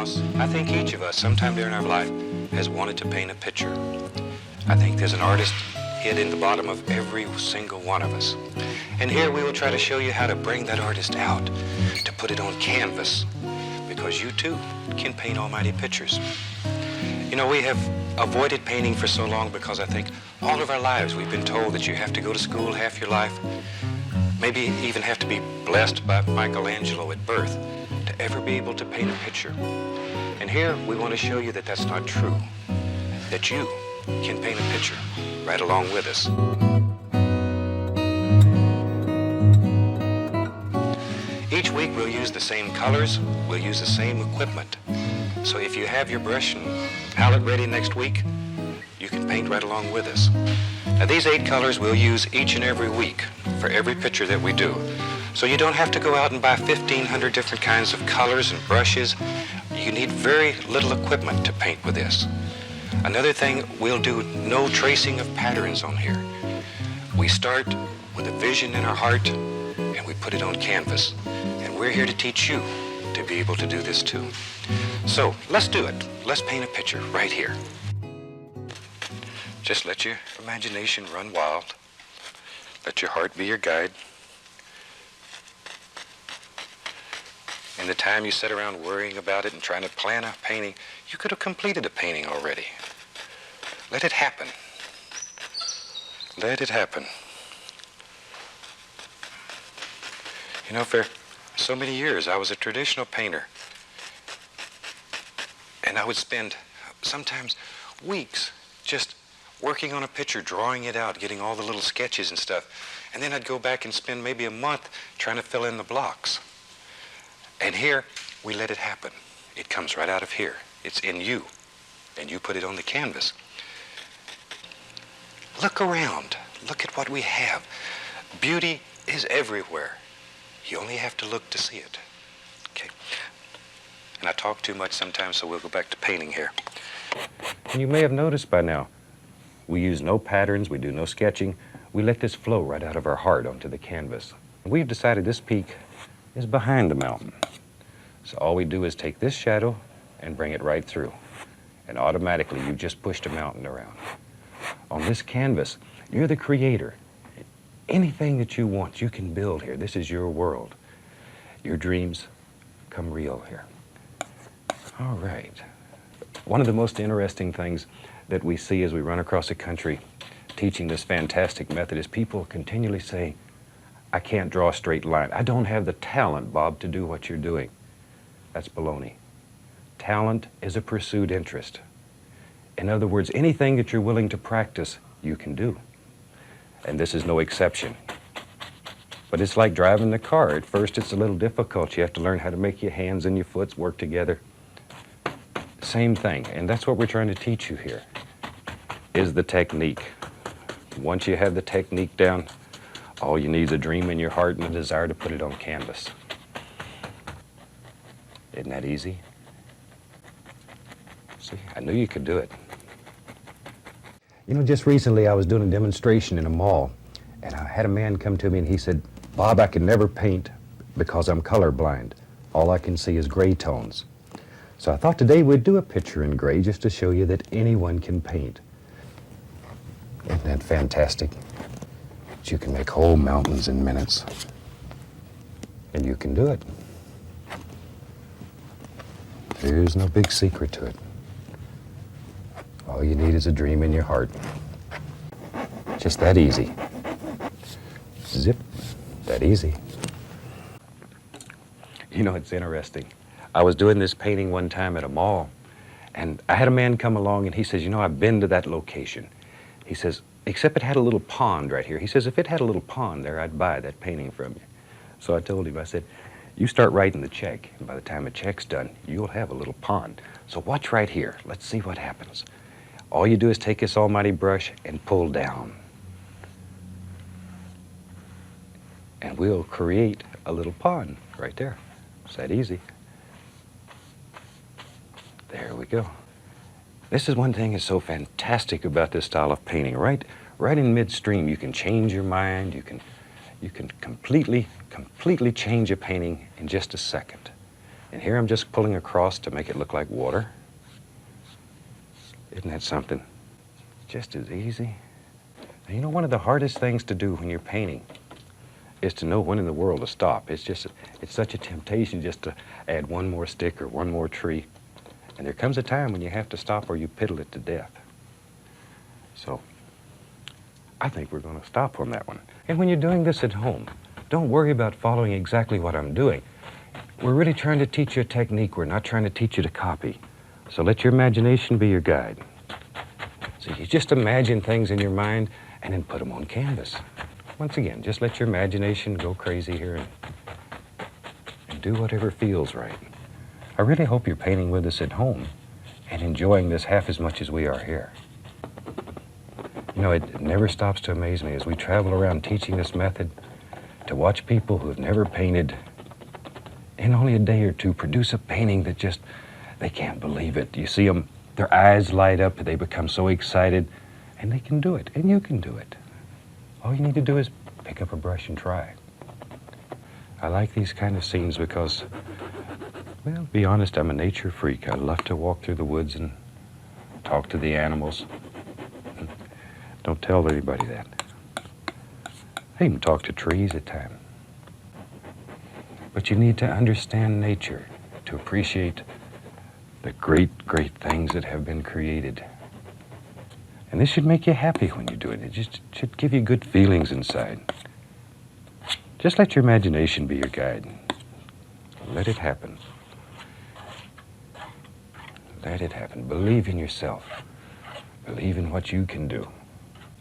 because I think each of us, sometime during our life, has wanted to paint a picture. I think there's an artist hid in the bottom of every single one of us. And here we will try to show you how to bring that artist out, to put it on canvas, because you too can paint almighty pictures. You know, we have avoided painting for so long because I think all of our lives we've been told that you have to go to school half your life, maybe even have to be blessed by Michelangelo at birth to ever be able to paint a picture. And here we want to show you that that's not true, that you can paint a picture right along with us. Each week we'll use the same colors, we'll use the same equipment. So if you have your brush and palette ready next week, you can paint right along with us. Now these 8 colors we'll use each and every week for every picture that we do. So you don't have to go out and buy 1,500 different kinds of colors and brushes. You need very little equipment to paint with this. Another thing, we'll do no tracing of patterns on here. We start with a vision in our heart and we put it on canvas. And we're here to teach you to be able to do this too. So let's do it. Let's paint a picture right here. Just let your imagination run wild. Let your heart be your guide. In the time you sit around worrying about it and trying to plan a painting, you could have completed a painting already. Let it happen. Let it happen. You know, for so many years I was a traditional painter. And I would spend sometimes weeks just working on a picture, drawing it out, getting all the little sketches and stuff. And then I'd go back and spend maybe a month trying to fill in the blocks. And here, we let it happen. It comes right out of here. It's in you. And you put it on the canvas. Look around. Look at what we have. Beauty is everywhere. You only have to look to see it. Okay. And I talk too much sometimes, so we'll go back to painting here. And you may have noticed by now, we use no patterns, we do no sketching. We let this flow right out of our heart onto the canvas. We've decided this peak is behind the mountain. So all we do is take this shadow and bring it right through. And automatically you've just pushed a mountain around. On this canvas, you're the creator. Anything that you want, you can build here. This is your world. Your dreams come real here. All right. One of the most interesting things that we see as we run across the country teaching this fantastic method is people continually saying, I can't draw a straight line. I don't have the talent, Bob, to do what you're doing. That's baloney. Talent is a pursued interest. In other words, anything that you're willing to practice, you can do. And this is no exception. But it's like driving the car. At first, it's a little difficult. You have to learn how to make your hands and your foot work together. Same thing, and that's what we're trying to teach you here, is the technique. Once you have the technique down, all you need is a dream in your heart and a desire to put it on canvas. Isn't that easy? See, I knew you could do it. You know, just recently I was doing a demonstration in a mall, and I had a man come to me and he said, Bob, I can never paint because I'm colorblind. All I can see is gray tones. So I thought today we'd do a picture in gray just to show you that anyone can paint. Isn't that fantastic? That you can make whole mountains in minutes. And you can do it. There's no big secret to it. All you need is a dream in your heart. Just that easy. Zip, that easy. You know, it's interesting. I was doing this painting one time at a mall, and I had a man come along and he says, you know, I've been to that location. He says, except it had a little pond right here. He says, if it had a little pond there, I'd buy that painting from you. So I told him, I said, you start writing the check, and by the time the check's done, you'll have a little pond. So watch right here. Let's see what happens. All you do is take this almighty brush and pull down. And we'll create a little pond right there. It's that easy. There we go. This is one thing that's so fantastic about this style of painting. Right in midstream, you can change your mind. You can completely change a painting in just a second. And here I'm just pulling across to make it look like water. Isn't that something? Just as easy. Now, you know, one of the hardest things to do when you're painting is to know when in the world to stop. It's such a temptation just to add one more stick or one more tree. And there comes a time when you have to stop or you piddle it to death. So I think we're going to stop on that one. And when you're doing this at home, don't worry about following exactly what I'm doing. We're really trying to teach you a technique. We're not trying to teach you to copy. So let your imagination be your guide. So you just imagine things in your mind and then put them on canvas. Once again, just let your imagination go crazy here and do whatever feels right. I really hope you're painting with us at home and enjoying this half as much as we are here. You know, it never stops to amaze me as we travel around teaching this method to watch people who have never painted in only a day or two produce a painting that just, they can't believe it. You see them, their eyes light up, they become so excited, and they can do it, and you can do it. All you need to do is pick up a brush and try. I like these kind of scenes because, well, to be honest, I'm a nature freak. I love to walk through the woods and talk to the animals. Don't tell anybody that. I even talk to trees at times. But you need to understand nature to appreciate the great, great things that have been created. And this should make you happy when you do it. It just should give you good feelings inside. Just let your imagination be your guide. Let it happen. Let it happen. Believe in yourself. Believe in what you can do.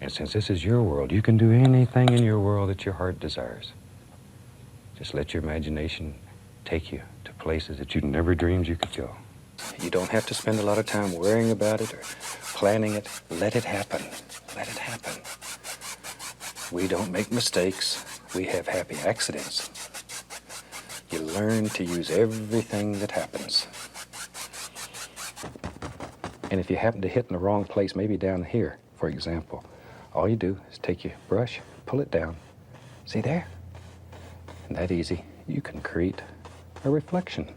And since this is your world, you can do anything in your world that your heart desires. Just let your imagination take you to places that you never dreamed you could go. You don't have to spend a lot of time worrying about it or planning it. Let it happen. Let it happen. We don't make mistakes. We have happy accidents. You learn to use everything that happens. And if you happen to hit in the wrong place, maybe down here, for example, all you do is take your brush, pull it down. See there? And that easy, you can create a reflection.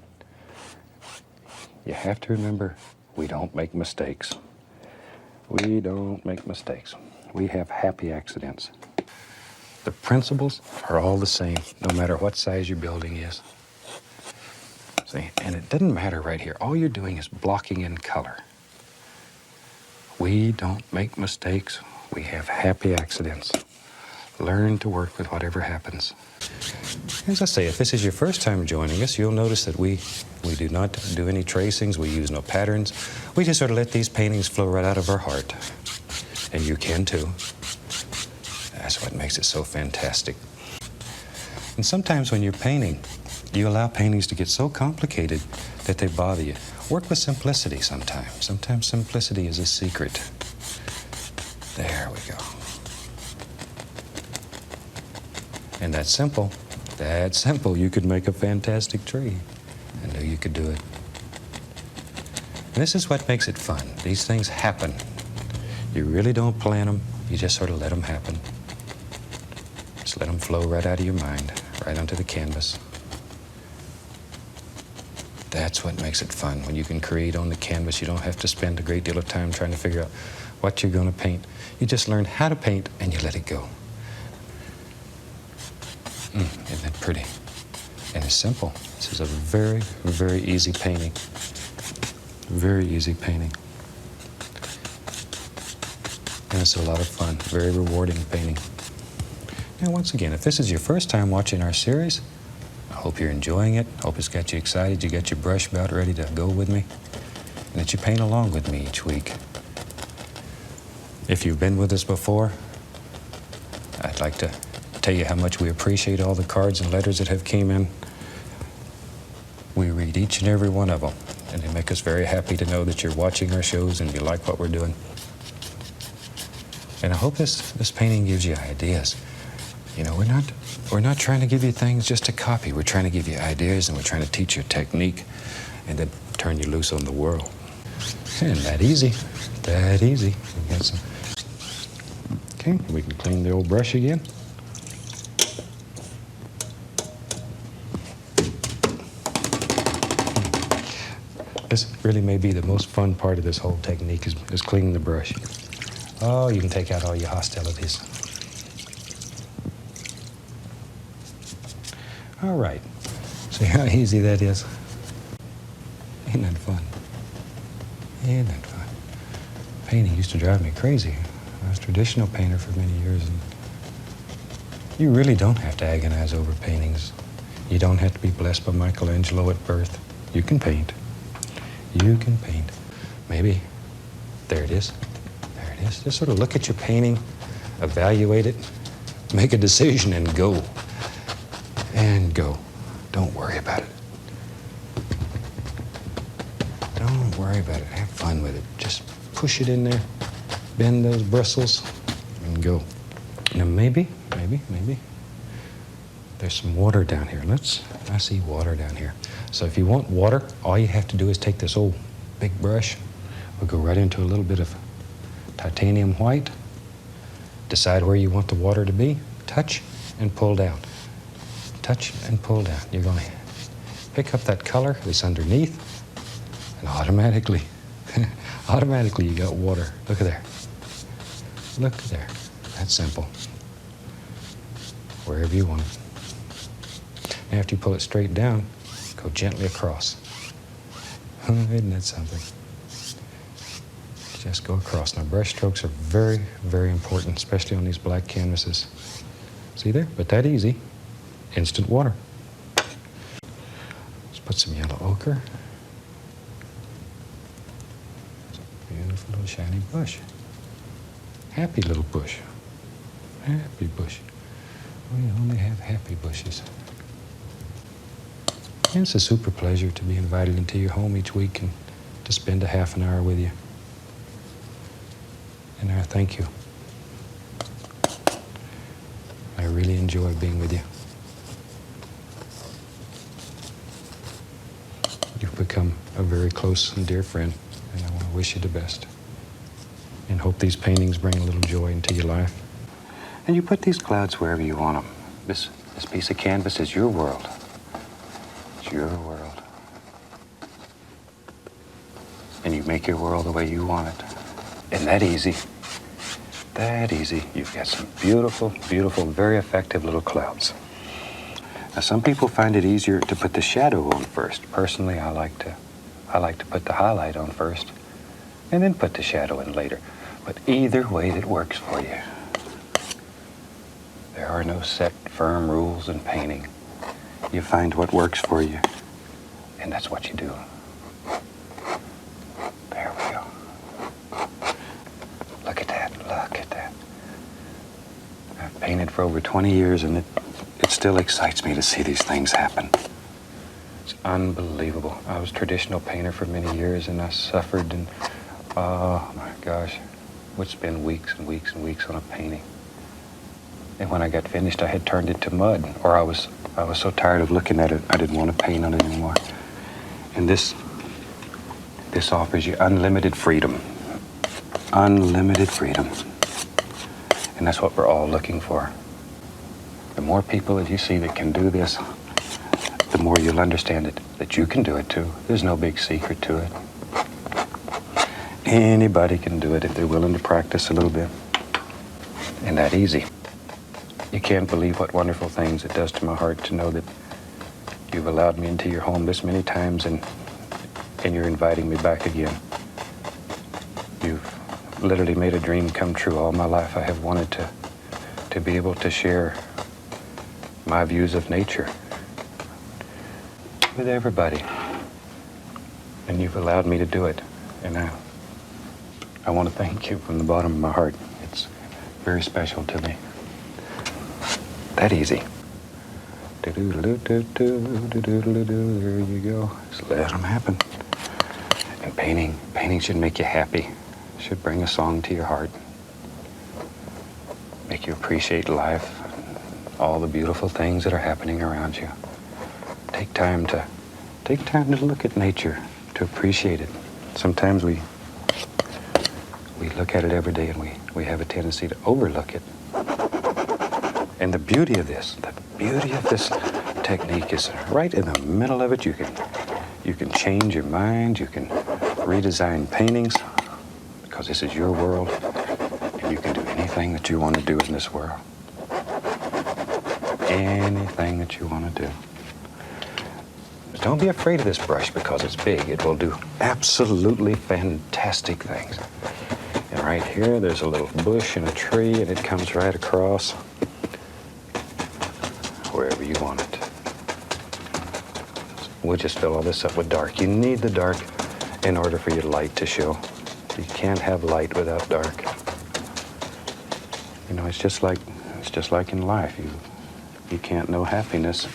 You have to remember, we don't make mistakes. We don't make mistakes. We have happy accidents. The principles are all the same, no matter what size your building is. See, and it doesn't matter right here. All you're doing is blocking in color. We don't make mistakes. We have happy accidents. Learn to work with whatever happens. As I say, if this is your first time joining us, you'll notice that we do not do any tracings. We use no patterns. We just sort of let these paintings flow right out of our heart. And you can too. That's what makes it so fantastic. And sometimes when you're painting, you allow paintings to get so complicated that they bother you. Work with simplicity sometimes. Sometimes simplicity is a secret. There we go. And that's simple. That simple. You could make a fantastic tree. I knew you could do it. And this is what makes it fun. These things happen. You really don't plan them. You just sort of let them happen. Just let them flow right out of your mind, right onto the canvas. That's what makes it fun. When you can create on the canvas, you don't have to spend a great deal of time trying to figure out what you're going to paint. You just learn how to paint and you let it go. Isn't that pretty? And it's simple. This is a very, very easy painting. Very easy painting. And it's a lot of fun. Very rewarding painting. Now, once again, if this is your first time watching our series, I hope you're enjoying it. I hope it's got you excited. You got your brush about ready to go with me. And that you paint along with me each week. If you've been with us before, I'd like to tell you how much we appreciate all the cards and letters that have came in. We read each and every one of them, and they make us very happy to know that you're watching our shows and you like what we're doing. And I hope this painting gives you ideas. You know, we're not trying to give you things just to copy. We're trying to give you ideas, and we're trying to teach you a technique and then turn you loose on the world. And that easy. That easy. We got some. Okay, we can clean the old brush again. This really may be the most fun part of this whole technique is cleaning the brush. Oh, you can take out all your hostilities. All right. See how easy that is? Ain't that fun? Ain't that fun? Painting used to drive me crazy. I was a traditional painter for many years, and you really don't have to agonize over paintings. You don't have to be blessed by Michelangelo at birth. You can paint. You can paint. Maybe, there it is. There it is. Just sort of look at your painting, evaluate it, make a decision, and go. And go. Don't worry about it. Don't worry about it. Have fun with it. Just push it in there, bend those bristles, and go. Now maybe, there's some water down here. I see water down here. So if you want water, all you have to do is take this old big brush. We'll go right into a little bit of titanium white. Decide where you want the water to be. Touch and pull down. Touch and pull down. You're going to pick up that color that's underneath, and automatically you got water. Look at there. Look there. That's simple. Wherever you want it. And after you pull it straight down, go gently across. Isn't that something? Just go across. Now, brush strokes are very, very important, especially on these black canvases. See there? But that easy. Instant water. Let's put some yellow ochre. It's a beautiful little shiny bush. Happy little bush. Happy bush. We only have happy bushes. And it's a super pleasure to be invited into your home each week and to spend a half an hour with you. And I thank you. I really enjoy being with you. You've become a very close and dear friend, and I want to wish you the best. And hope these paintings bring a little joy into your life. And you put these clouds wherever you want them. This piece of canvas is your world. It's your world. And you make your world the way you want it. Isn't that easy? That easy. You've got some beautiful, beautiful, very effective little clouds. Now, some people find it easier to put the shadow on first. Personally, I like to put the highlight on first and then put the shadow in later. But either way that works for you. There are no set, firm rules in painting. You find what works for you, and that's what you do. There we go. Look at that, look at that. I've painted for over 20 years, and it still excites me to see these things happen. It's unbelievable. I was a traditional painter for many years, and I suffered, and oh my gosh, would spend weeks and weeks and weeks on a painting. And when I got finished, I had turned it to mud, or I was so tired of looking at it, I didn't want to paint on it anymore. And this offers you unlimited freedom. Unlimited freedom. And that's what we're all looking for. The more people that you see that can do this, the more you'll understand it, that you can do it too. There's no big secret to it. Anybody can do it if they're willing to practice a little bit. And that easy. You can't believe what wonderful things it does to my heart to know that you've allowed me into your home this many times and you're inviting me back again. You've literally made a dream come true. All my life I have wanted to be able to share my views of nature with everybody. And you've allowed me to do it. And I want to thank you from the bottom of my heart. It's very special to me. That easy. There you go. Just let them happen. And painting should make you happy. Should bring a song to your heart. Make you appreciate life, all the beautiful things that are happening around you. Take time to look at nature, to appreciate it. Sometimes we look at it every day and we have a tendency to overlook it. And the beauty of this technique is right in the middle of it. You You can change your mind. You can redesign paintings because this is your world. And you can do anything that you want to do in this world. Anything that you want to do. Don't be afraid of this brush because it's big. It will do absolutely fantastic things. And right here, there's a little bush and a tree, and it comes right across wherever you want it. We'll just fill all this up with dark. You need the dark in order for your light to show. You can't have light without dark. You know, it's just like in life. You can't know happiness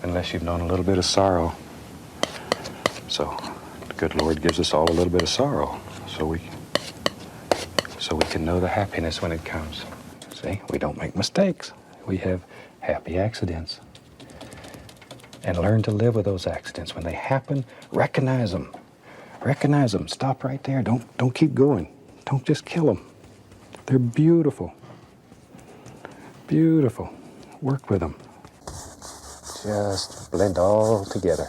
unless you've known a little bit of sorrow. So the good Lord gives us all a little bit of sorrow so we can know the happiness when it comes. See, we don't make mistakes. We have happy accidents. And learn to live with those accidents. When they happen, recognize them. Recognize them. Stop right there. Don't keep going. Don't just kill them. They're beautiful. Beautiful. Work with them. Just blend all together.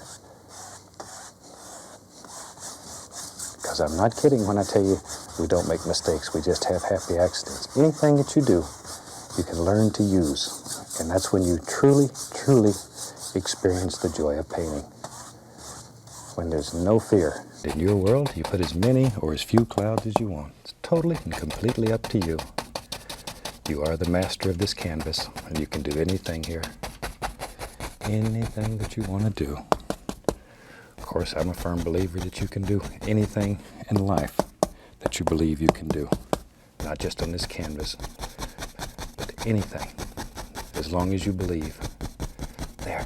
Because I'm not kidding when I tell you we don't make mistakes. We just have happy accidents. Anything that you do, you can learn to use. And that's when you truly, truly experience the joy of painting. When there's no fear. In your world, you put as many or as few clouds as you want. It's totally and completely up to you. You are the master of this canvas, and you can do anything here. Anything that you want to do. Of course, I'm a firm believer that you can do anything in life that you believe you can do. Not just on this canvas, but anything. As long as you believe. There.